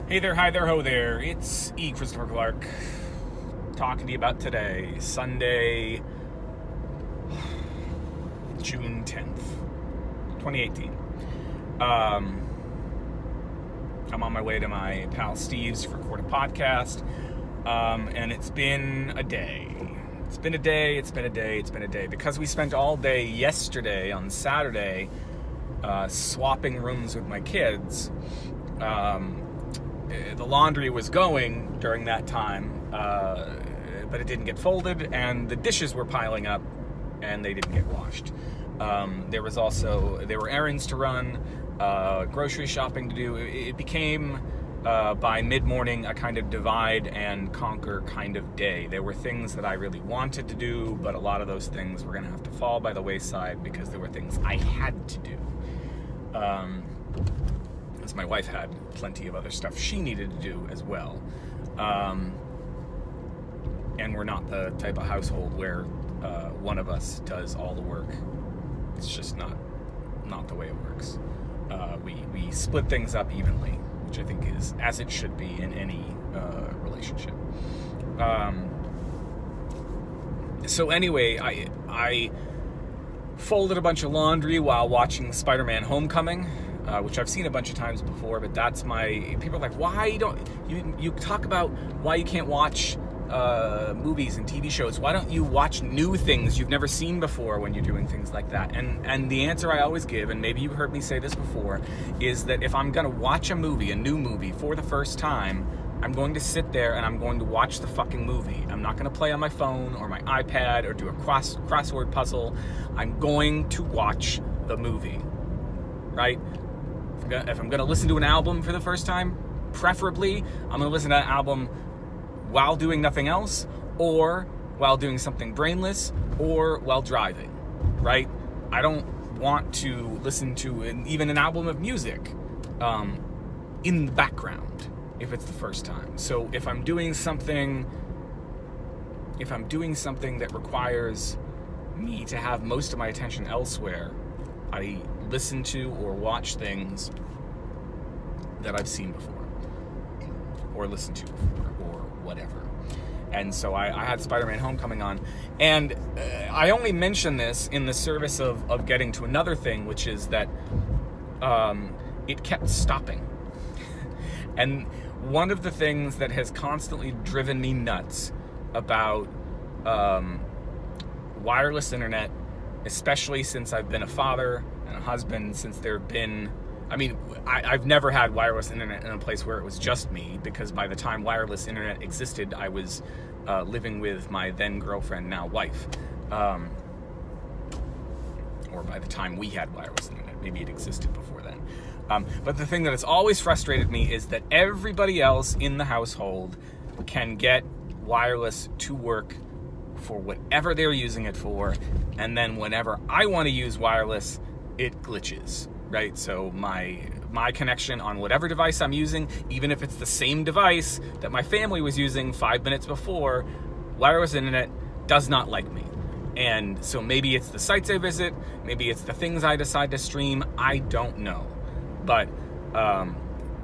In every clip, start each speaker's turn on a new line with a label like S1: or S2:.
S1: Hey there, hi there, ho there. It's E. Christopher Clark talking to you about today, Sunday, June 10th, 2018. I'm on my way to my pal Steve's to record a podcast, and it's been a day. It's been a day. Because we spent all day yesterday on Saturday swapping rooms with my kids. The laundry was going during that time, but it didn't get folded, and the dishes were piling up, and they didn't get washed. There were errands to run, grocery shopping to do. It became, by mid-morning, a kind of divide and conquer kind of day. There were things that I really wanted to do, but a lot of those things were going to have to fall by the wayside because there were things I had to do. My wife had plenty of other stuff she needed to do as well. And we're not the type of household where one of us does all the work. It's just not the way it works. We split things up evenly, which I think is as it should be in any relationship. So anyway, I folded a bunch of laundry while watching Spider-Man Homecoming, which I've seen a bunch of times before, but people are like, why don't you talk about why you can't watch movies and TV shows? Why don't you watch new things you've never seen before when you're doing things like that? And the answer I always give, and maybe you've heard me say this before, is that if I'm going to watch a new movie for the first time, I'm going to sit there and I'm going to watch the fucking movie. I'm not going to play on my phone or my iPad or do a crossword puzzle. I'm going to watch the movie, right? If I'm going to listen to an album for the first time, preferably I'm going to listen to that album while doing nothing else, or while doing something brainless, or while driving, right? I don't want to listen to even an album of music in the background if it's the first time. So if I'm doing something that requires me to have most of my attention elsewhere, I listen to or watch things that I've seen before or listened to before or whatever. And so I had Spider-Man Homecoming on, and I only mention this in the service of getting to another thing, which is that it kept stopping. And one of the things that has constantly driven me nuts about wireless internet, especially since I've been a father and a husband, since I've never had wireless internet in a place where it was just me, because by the time wireless internet existed, I was living with my then girlfriend, now wife. Or by the time we had wireless internet, maybe it existed before then. But the thing that has always frustrated me is that everybody else in the household can get wireless to work for whatever they're using it for, and then whenever I want to use wireless, it glitches, right? So my connection on whatever device I'm using, even if it's the same device that my family was using 5 minutes before, wireless internet does not like me. And so maybe it's the sites I visit, maybe it's the things I decide to stream, I don't know. But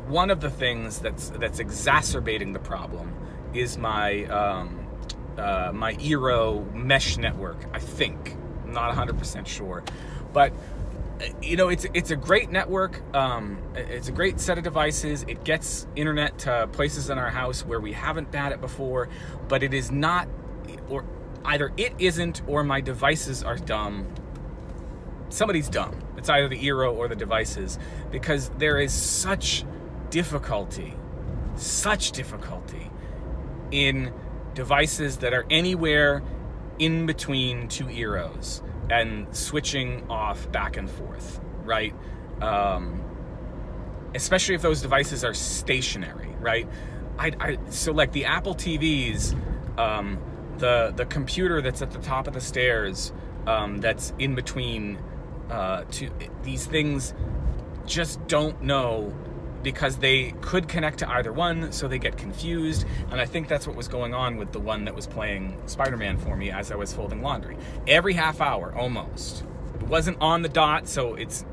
S1: one of the things that's exacerbating the problem is my Eero mesh network, I think. I'm not 100% sure. But it's a great network. It's a great set of devices. It gets internet to places in our house where we haven't had it before, but it is not, or either it isn't, or my devices are dumb. Somebody's dumb. It's either the Eero or the devices, because there is such difficulty in devices that are anywhere in between two Eeros and switching off back and forth, right? Especially if those devices are stationary, right? So like the Apple TVs, the computer that's at the top of the stairs, that's in between these things just don't know, because they could connect to either one, so they get confused. And I think that's what was going on with the one that was playing Spider-Man for me as I was folding laundry. Every half hour, almost. It wasn't on the dot, so it's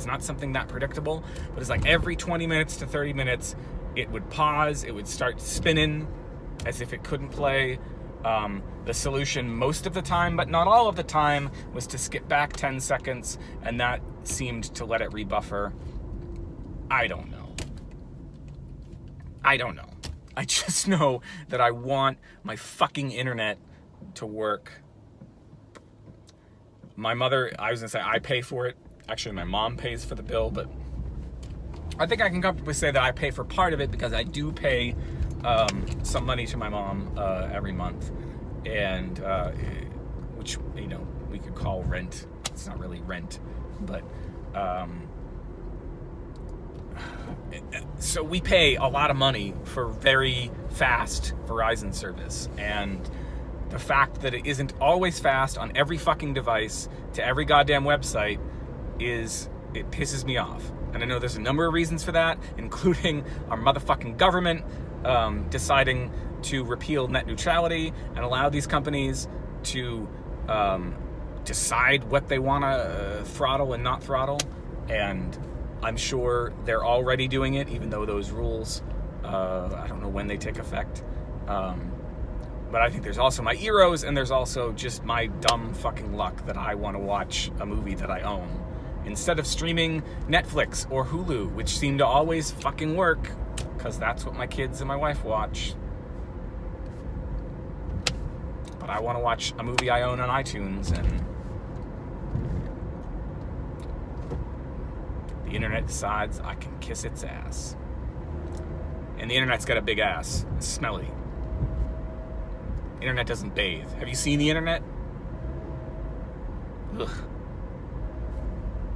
S1: not something that predictable, but it's like every 20 minutes to 30 minutes, it would pause, it would start spinning as if it couldn't play. The solution most of the time, but not all of the time, was to skip back 10 seconds, and that seemed to let it rebuffer. I don't know. I just know that I want my fucking internet to work. My mother, I was gonna say I pay for it. Actually, my mom pays for the bill, but I think I can comfortably say that I pay for part of it because I do pay some money to my mom every month, and which, you know, we could call rent. It's not really rent, but so we pay a lot of money for very fast Verizon service, and the fact that it isn't always fast on every fucking device to every goddamn website it pisses me off. And I know there's a number of reasons for that, including our motherfucking government deciding to repeal net neutrality and allow these companies to decide what they want to throttle and not throttle. And I'm sure they're already doing it, even though those rules, I don't know when they take effect. But I think there's also my eros, and there's also just my dumb fucking luck that I want to watch a movie that I own instead of streaming Netflix or Hulu, which seem to always fucking work, because that's what my kids and my wife watch. But I want to watch a movie I own on iTunes, and the internet decides I can kiss its ass. And the internet's got a big ass. It's smelly. The internet doesn't bathe. Have you seen the internet? Ugh.